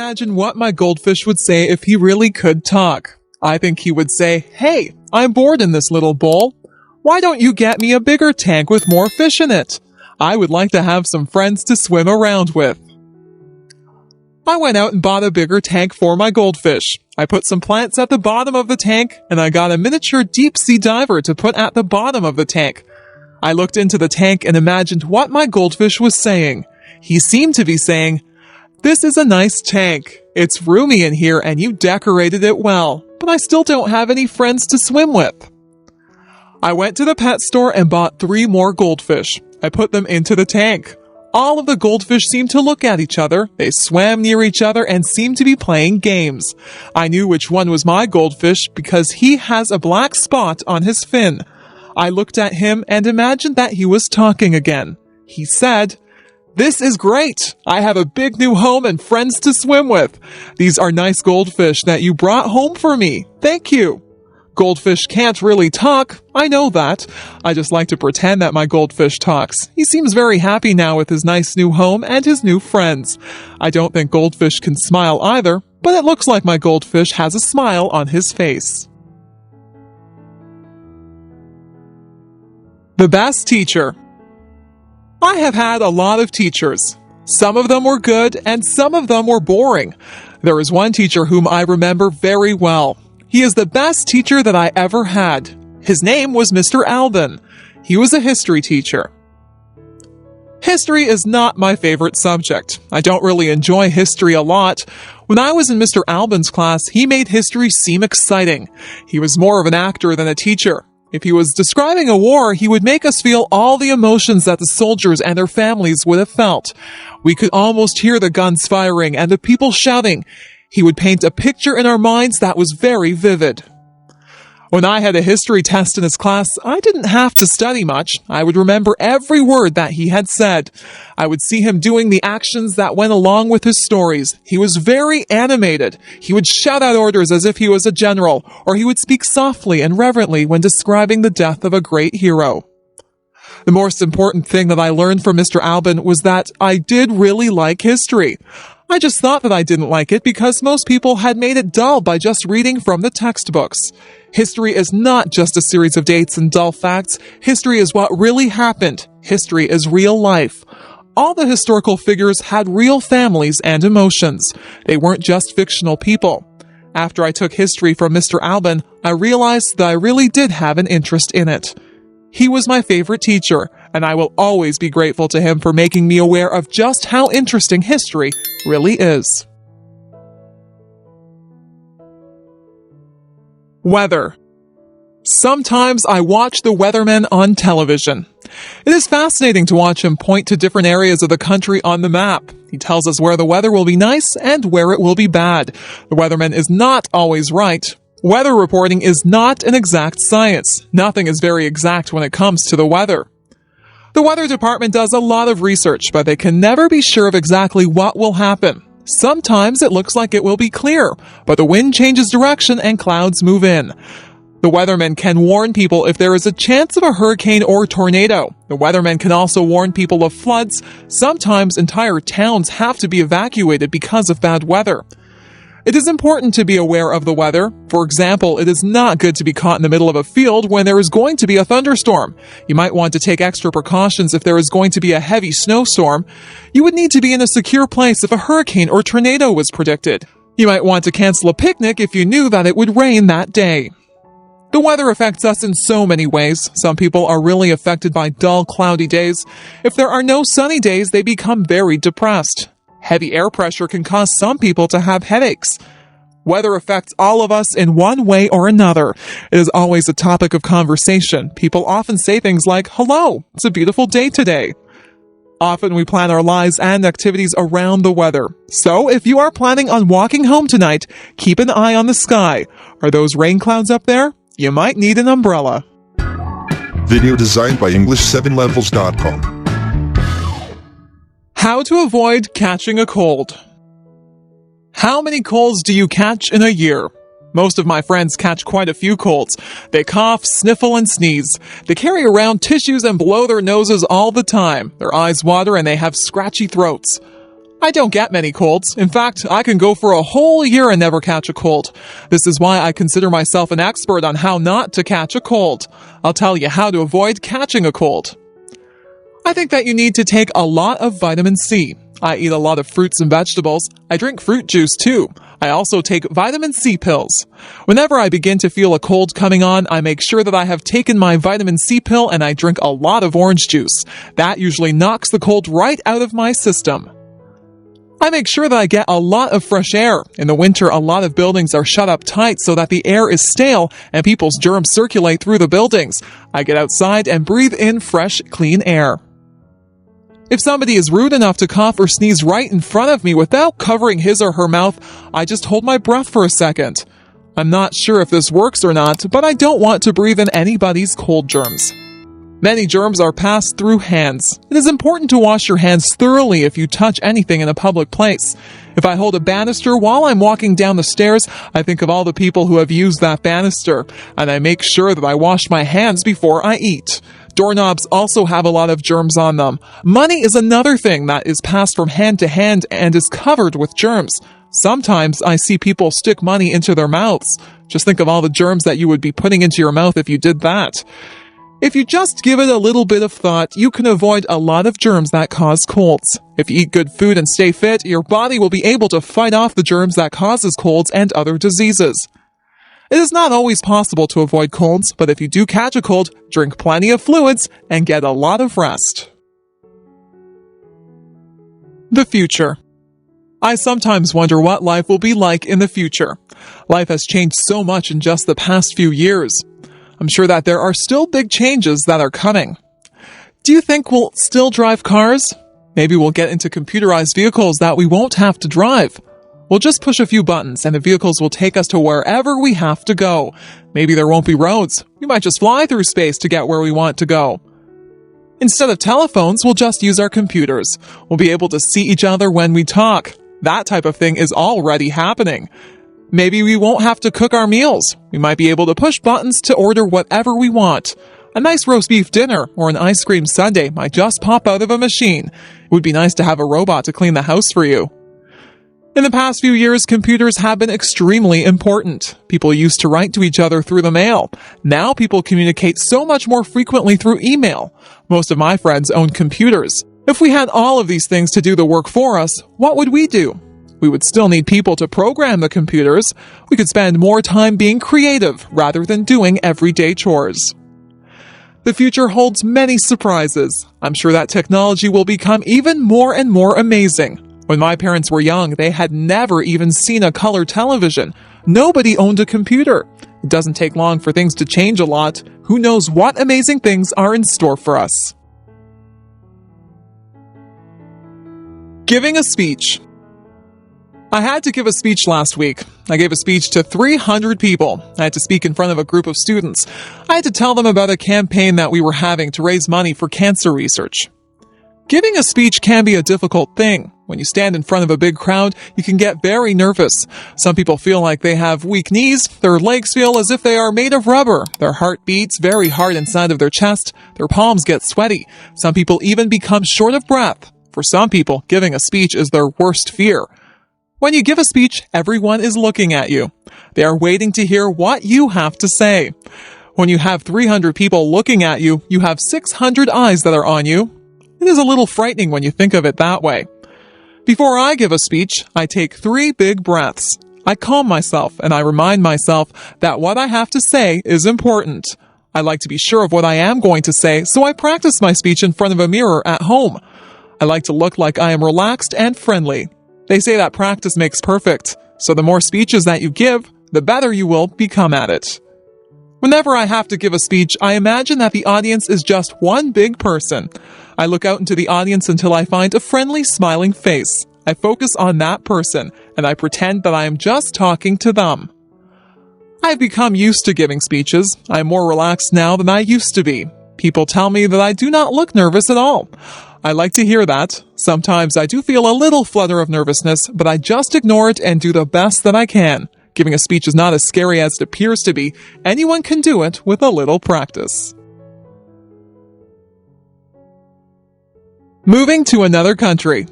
imagine what my goldfish would say if he really could talk. I think he would say, "Hey, I'm bored in this little bowl. Why don't you get me a bigger tank with more fish in it? I would like to have some friends to swim around with." I went out and bought a bigger tank for my goldfish. I put some plants at the bottom of the tank, and I got a miniature deep-sea diver to put at the bottom of the tank. I looked into the tank and imagined what my goldfish was saying. He seemed to be saying, "This is a nice tank. It's roomy in here and you decorated it well, but I still don't have any friends to swim with." I went to the pet store and bought 3 more goldfish. I put them into the tank. All of the goldfish seemed to look at each other. They swam near each other and seemed to be playing games. I knew which one was my goldfish because he has a black spot on his fin. I looked at him and imagined that he was talking again. He said, "This is great. I have a big new home and friends to swim with. These are nice goldfish that you brought home for me. Thank you." Goldfish can't really talk. I know that. I just like to pretend that my goldfish talks. He seems very happy now with his nice new home and his new friends. I don't think goldfish can smile either, but it looks like my goldfish has a smile on his face. The best teacher. I have had a lot of teachers. Some of them were good and some of them were boring. There is one teacher whom I remember very well. He is the best teacher that I ever had. His name was Mr. Alban. He was a history teacher. History is not my favorite subject. I don't really enjoy history a lot. When I was in Mr. Alban's class, he made history seem exciting. He was more of an actor than a teacher. If he was describing a war, he would make us feel all the emotions that the soldiers and their families would have felt. We could almost hear the guns firing and the people shouting. He would paint a picture in our minds that was very vivid. When I had a history test in his class, I didn't have to study much. I would remember every word that he had said. I would see him doing the actions that went along with his stories. He was very animated. He would shout out orders as if he was a general, or he would speak softly and reverently when describing the death of a great hero. The most important thing that I learned from Mr. Alban was that I did really like history. I just thought that I didn't like it because most people had made it dull by just reading from the textbooks. History is not just a series of dates and dull facts. History is what really happened. History is real life. All the historical figures had real families and emotions. They weren't just fictional people. After I took history from Mr. Alban, I realized that I really did have an interest in it. He was my favorite teacher, and I will always be grateful to him for making me aware of just how interesting history really is. Weather. Sometimes I watch the weatherman on television. It is fascinating to watch him point to different areas of the country on the map. He tells us where the weather will be nice and where it will be bad. The weatherman is not always right. Weather reporting is not an exact science. Nothing is very exact when it comes to the weather. The weather department does a lot of research, but they can never be sure of exactly what will happen. Sometimes it looks like it will be clear, but the wind changes direction and clouds move in. The weatherman can warn people if there is a chance of a hurricane or tornado. The weatherman can also warn people of floods. Sometimes entire towns have to be evacuated because of bad weather. It is important to be aware of the weather. For example, it is not good to be caught in the middle of a field when there is going to be a thunderstorm. You might want to take extra precautions if there is going to be a heavy snowstorm. You would need to be in a secure place if a hurricane or tornado was predicted. You might want to cancel a picnic if you knew that it would rain that day. The weather affects us in so many ways. Some people are really affected by dull, cloudy days. If there are no sunny days, they become very depressed. Heavy air pressure can cause some people to have headaches. Weather affects all of us in one way or another. It is always a topic of conversation. People often say things like, "Hello, it's a beautiful day today." Often we plan our lives and activities around the weather. So if you are planning on walking home tonight, keep an eye on the sky. Are those rain clouds up there? You might need an umbrella. Video designed by English7levels.com. How to avoid catching a cold. How many colds do you catch in a year? Most of my friends catch quite a few colds. They cough, sniffle, and sneeze. They carry around tissues and blow their noses all the time. Their eyes water and they have scratchy throats. I don't get many colds. In fact, I can go for a whole year and never catch a cold. This is why I consider myself an expert on how not to catch a cold. I'll tell you how to avoid catching a cold. I think that you need to take a lot of vitamin C. I eat a lot of fruits and vegetables. I drink fruit juice too. I also take vitamin C pills. Whenever I begin to feel a cold coming on, I make sure that I have taken my vitamin C pill and I drink a lot of orange juice. That usually knocks the cold right out of my system. I make sure that I get a lot of fresh air. In the winter, a lot of buildings are shut up tight so that the air is stale and people's germs circulate through the buildings. I get outside and breathe in fresh, clean air. If somebody is rude enough to cough or sneeze right in front of me without covering his or her mouth, I just hold my breath for a second. I'm not sure if this works or not, but I don't want to breathe in anybody's cold germs. Many germs are passed through hands. It is important to wash your hands thoroughly if you touch anything in a public place. If I hold a banister while I'm walking down the stairs, I think of all the people who have used that banister, and I make sure that I wash my hands before I eat. Doorknobs also have a lot of germs on them. Money is another thing that is passed from hand to hand and is covered with germs. Sometimes I see people stick money into their mouths. Just think of all the germs that you would be putting into your mouth if you did that. If you just give it a little bit of thought, you can avoid a lot of germs that cause colds. If you eat good food and stay fit, your body will be able to fight off the germs that causes colds and other diseases. It is not always possible to avoid colds, but if you do catch a cold, drink plenty of fluids and get a lot of rest. The future. I sometimes wonder what life will be like in the future. Life has changed so much in just the past few years. I'm sure that there are still big changes that are coming. Do you think we'll still drive cars? Maybe we'll get into computerized vehicles that we won't have to drive. We'll just push a few buttons and the vehicles will take us to wherever we have to go. Maybe there won't be roads. We might just fly through space to get where we want to go. Instead of telephones, we'll just use our computers. We'll be able to see each other when we talk. That type of thing is already happening. Maybe we won't have to cook our meals. We might be able to push buttons to order whatever we want. A nice roast beef dinner or an ice cream sundae might just pop out of a machine. It would be nice to have a robot to clean the house for you. In the past few years, computers have been extremely important. People used to write to each other through the mail. Now people communicate so much more frequently through email. Most of my friends own computers. If we had all of these things to do the work for us, what would we do? We would still need people to program the computers. We could spend more time being creative rather than doing everyday chores. The future holds many surprises. I'm sure that technology will become even more and more amazing. When my parents were young, they had never even seen a color television. Nobody owned a computer. It doesn't take long for things to change a lot. Who knows what amazing things are in store for us? Giving a speech. I had to give a speech last week. I gave a speech to 300 people. I had to speak in front of a group of students. I had to tell them about a campaign that we were having to raise money for cancer research. Giving a speech can be a difficult thing. When you stand in front of a big crowd, you can get very nervous. Some people feel like they have weak knees. Their legs feel as if they are made of rubber. Their heart beats very hard inside of their chest. Their palms get sweaty. Some people even become short of breath. For some people, giving a speech is their worst fear. When you give a speech, everyone is looking at you. They are waiting to hear what you have to say. When you have 300 people looking at you, you have 600 eyes that are on you. It is a little frightening when you think of it that way. Before I give a speech, I take 3 big breaths. I calm myself and I remind myself that what I have to say is important. I like to be sure of what I am going to say, so I practice my speech in front of a mirror at home. I like to look like I am relaxed and friendly. They say that practice makes perfect, so the more speeches that you give, the better you will become at it. Whenever I have to give a speech, I imagine that the audience is just one big person. I look out into the audience until I find a friendly, smiling face. I focus on that person, and I pretend that I am just talking to them. I've become used to giving speeches. I am more relaxed now than I used to be. People tell me that I do not look nervous at all. I like to hear that. Sometimes I do feel a little flutter of nervousness, but I just ignore it and do the best that I can. Giving a speech is not as scary as it appears to be. Anyone can do it with a little practice. Moving to another country.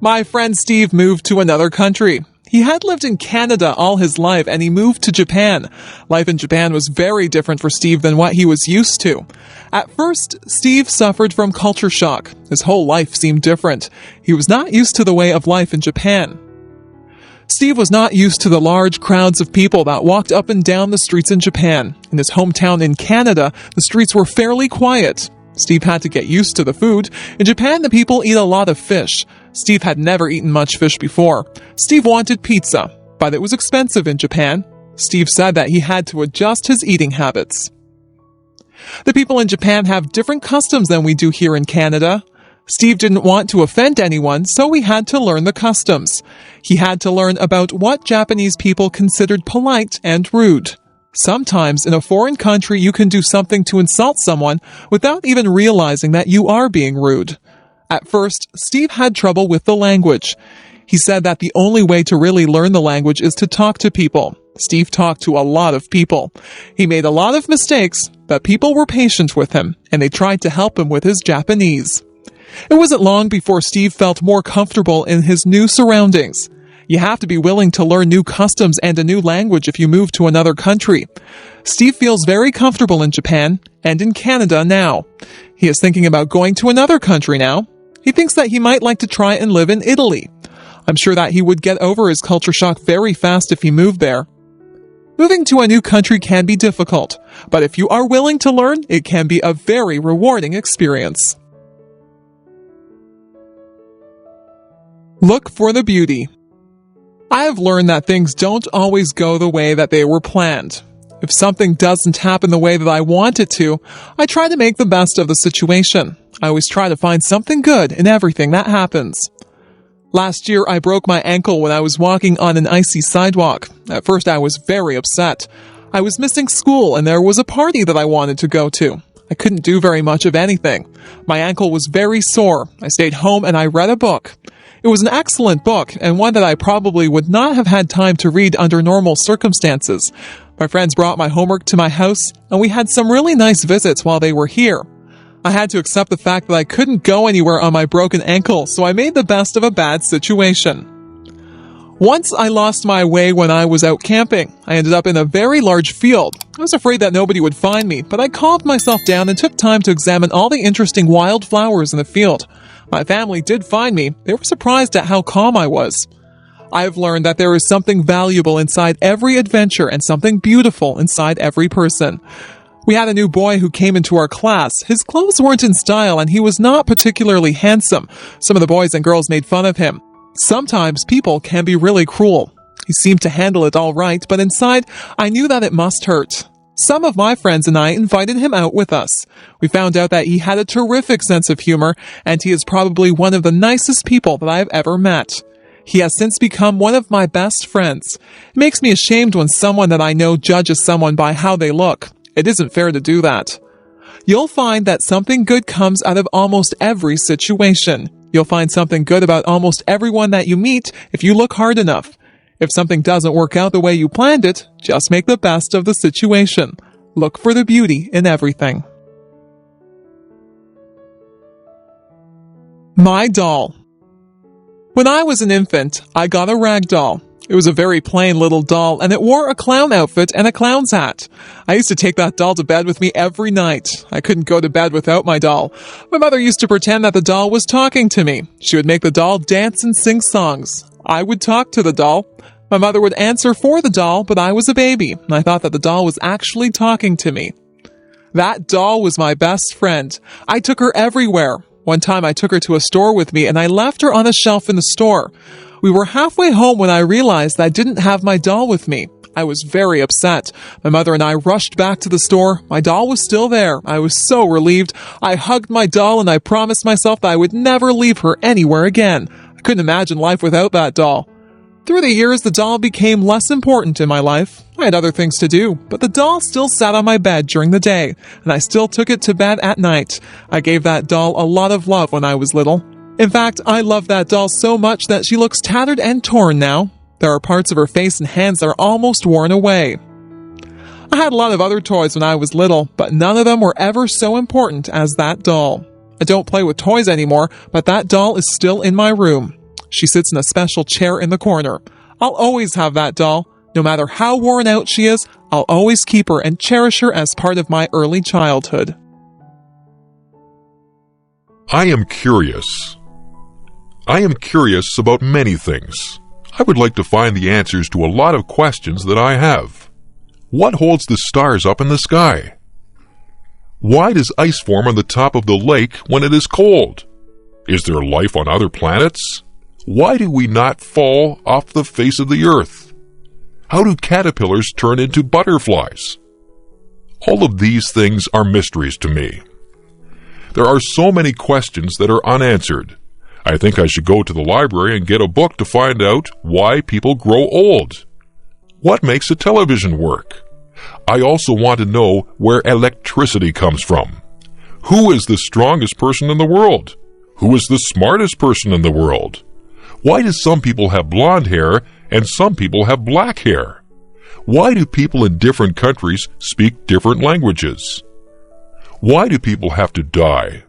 My friend Steve moved to another country. He had lived in Canada all his life and he moved to Japan. Life in Japan was very different for Steve than what he was used to. At first, Steve suffered from culture shock. His whole life seemed different. He was not used to the way of life in Japan. Steve was not used to the large crowds of people that walked up and down the streets in Japan. In his hometown in Canada, the streets were fairly quiet. Steve had to get used to the food. In Japan, the people eat a lot of fish. Steve had never eaten much fish before. Steve wanted pizza, but it was expensive in Japan. Steve said that he had to adjust his eating habits. The people in Japan have different customs than we do here in Canada. Steve didn't want to offend anyone, so he had to learn the customs. He had to learn about what Japanese people considered polite and rude. Sometimes in a foreign country you can do something to insult someone without even realizing that you are being rude. At first, Steve had trouble with the language. He said that the only way to really learn the language is to talk to people. Steve talked to a lot of people. He made a lot of mistakes, but people were patient with him, and they tried to help him with his Japanese. It wasn't long before Steve felt more comfortable in his new surroundings. You have to be willing to learn new customs and a new language if you move to another country. Steve feels very comfortable in Japan and in Canada now. He is thinking about going to another country now. He thinks that he might like to try and live in Italy. I'm sure that he would get over his culture shock very fast if he moved there. Moving to a new country can be difficult, but if you are willing to learn, it can be a very rewarding experience. Look for the beauty. I have learned that things don't always go the way that they were planned. If something doesn't happen the way that I want it to, I try to make the best of the situation. I always try to find something good in everything that happens. Last year, I broke my ankle when I was walking on an icy sidewalk. At first, I was very upset. I was missing school and there was a party that I wanted to go to. I couldn't do very much of anything. My ankle was very sore. I stayed home and I read a book. It was an excellent book, and one that I probably would not have had time to read under normal circumstances. My friends brought my homework to my house, and we had some really nice visits while they were here. I had to accept the fact that I couldn't go anywhere on my broken ankle, so I made the best of a bad situation. Once I lost my way when I was out camping. I ended up in a very large field. I was afraid that nobody would find me, but I calmed myself down and took time to examine all the interesting wild flowers in the field. My family did find me. They were surprised at how calm I was. I have learned that there is something valuable inside every adventure and something beautiful inside every person. We had a new boy who came into our class. His clothes weren't in style and he was not particularly handsome. Some of the boys and girls made fun of him. Sometimes people can be really cruel. He seemed to handle it all right, but inside, I knew that it must hurt. Some of my friends and I invited him out with us. We found out that he had a terrific sense of humor, and he is probably one of the nicest people that I have ever met. He has since become one of my best friends. It makes me ashamed when someone that I know judges someone by how they look. It isn't fair to do that. You'll find that something good comes out of almost every situation. You'll find something good about almost everyone that you meet if you look hard enough. If something doesn't work out the way you planned it, just make the best of the situation. Look for the beauty in everything. My doll. When I was an infant, I got a rag doll. It was a very plain little doll, and it wore a clown outfit and a clown's hat. I used to take that doll to bed with me every night. I couldn't go to bed without my doll. My mother used to pretend that the doll was talking to me. She would make the doll dance and sing songs. I would talk to the doll. My mother would answer for the doll, but I was a baby, and I thought that the doll was actually talking to me. That doll was my best friend. I took her everywhere. One time I took her to a store with me, and I left her on a shelf in the store. We were halfway home when I realized that I didn't have my doll with me. I was very upset. My mother and I rushed back to the store. My doll was still there. I was so relieved. I hugged my doll and I promised myself that I would never leave her anywhere again. I couldn't imagine life without that doll. Through the years, the doll became less important in my life. I had other things to do, but the doll still sat on my bed during the day, and I still took it to bed at night. I gave that doll a lot of love when I was little. In fact, I love that doll so much that she looks tattered and torn now. There are parts of her face and hands that are almost worn away. I had a lot of other toys when I was little, but none of them were ever so important as that doll. I don't play with toys anymore, but that doll is still in my room. She sits in a special chair in the corner. I'll always have that doll. No matter how worn out she is, I'll always keep her and cherish her as part of my early childhood. I am curious. I am curious about many things. I would like to find the answers to a lot of questions that I have. What holds the stars up in the sky? Why does ice form on the top of the lake when it is cold? Is there life on other planets? Why do we not fall off the face of the earth? How do caterpillars turn into butterflies? All of these things are mysteries to me. There are so many questions that are unanswered. I think I should go to the library and get a book to find out why people grow old. What makes a television work? I also want to know where electricity comes from. Who is the strongest person in the world? Who is the smartest person in the world? Why do some people have blonde hair and some people have black hair? Why do people in different countries speak different languages? Why do people have to die?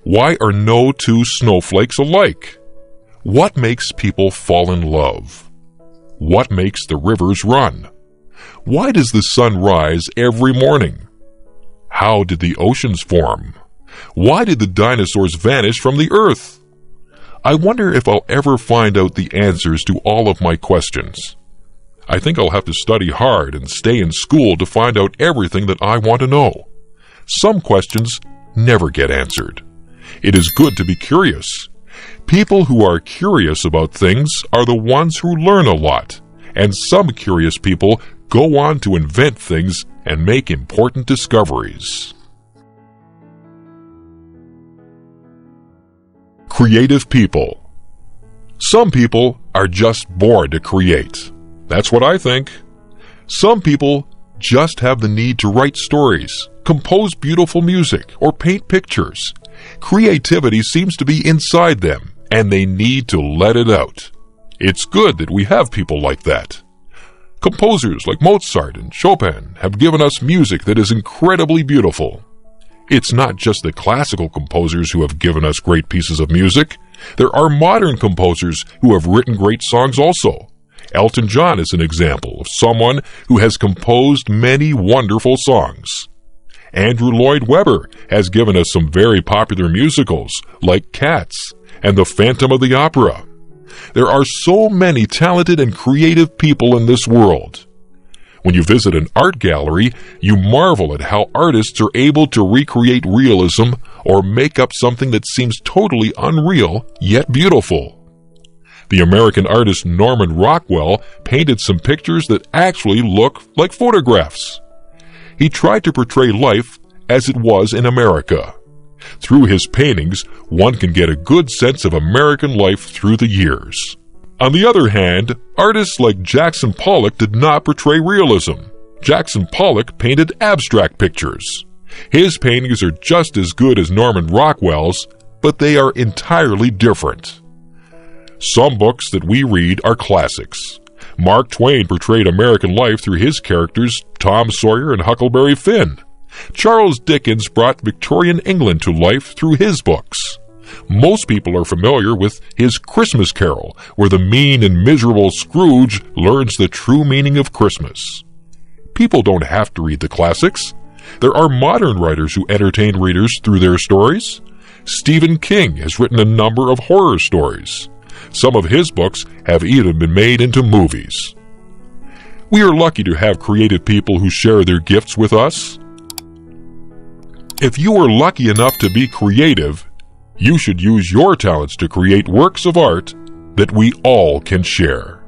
Why are no two snowflakes alike? What makes people fall in love? What makes the rivers run? Why does the sun rise every morning? How did the oceans form? Why did the dinosaurs vanish from the earth? I wonder if I'll ever find out the answers to all of my questions. I think I'll have to study hard and stay in school to find out everything that I want to know. Some questions never get answered. It is good to be curious. People who are curious about things are the ones who learn a lot, and some curious people go on to invent things and make important discoveries. Creative people. Some people are just born to create. That's what I think. Some people just have the need to write stories, compose beautiful music, or paint pictures. Creativity seems to be inside them, and they need to let it out. It's good that we have people like that. Composers like Mozart and Chopin have given us music that is incredibly beautiful. It's not just the classical composers who have given us great pieces of music. There are modern composers who have written great songs also. Elton John is an example of someone who has composed many wonderful songs. Andrew Lloyd Webber has given us some very popular musicals like Cats and The Phantom of the Opera. There are so many talented and creative people in this world. When you visit an art gallery, you marvel at how artists are able to recreate realism or make up something that seems totally unreal yet beautiful. The American artist Norman Rockwell painted some pictures that actually look like photographs. He tried to portray life as it was in America. Through his paintings, one can get a good sense of American life through the years. On the other hand, artists like Jackson Pollock did not portray realism. Jackson Pollock painted abstract pictures. His paintings are just as good as Norman Rockwell's, but they are entirely different. Some books that we read are classics. Mark Twain portrayed American life through his characters Tom Sawyer and Huckleberry Finn. Charles Dickens brought Victorian England to life through his books. Most people are familiar with his Christmas Carol, where the mean and miserable Scrooge learns the true meaning of Christmas. People don't have to read the classics. There are modern writers who entertain readers through their stories. Stephen King has written a number of horror stories. Some of his books have even been made into movies. We are lucky to have creative people who share their gifts with us. If you are lucky enough to be creative, you should use your talents to create works of art that we all can share.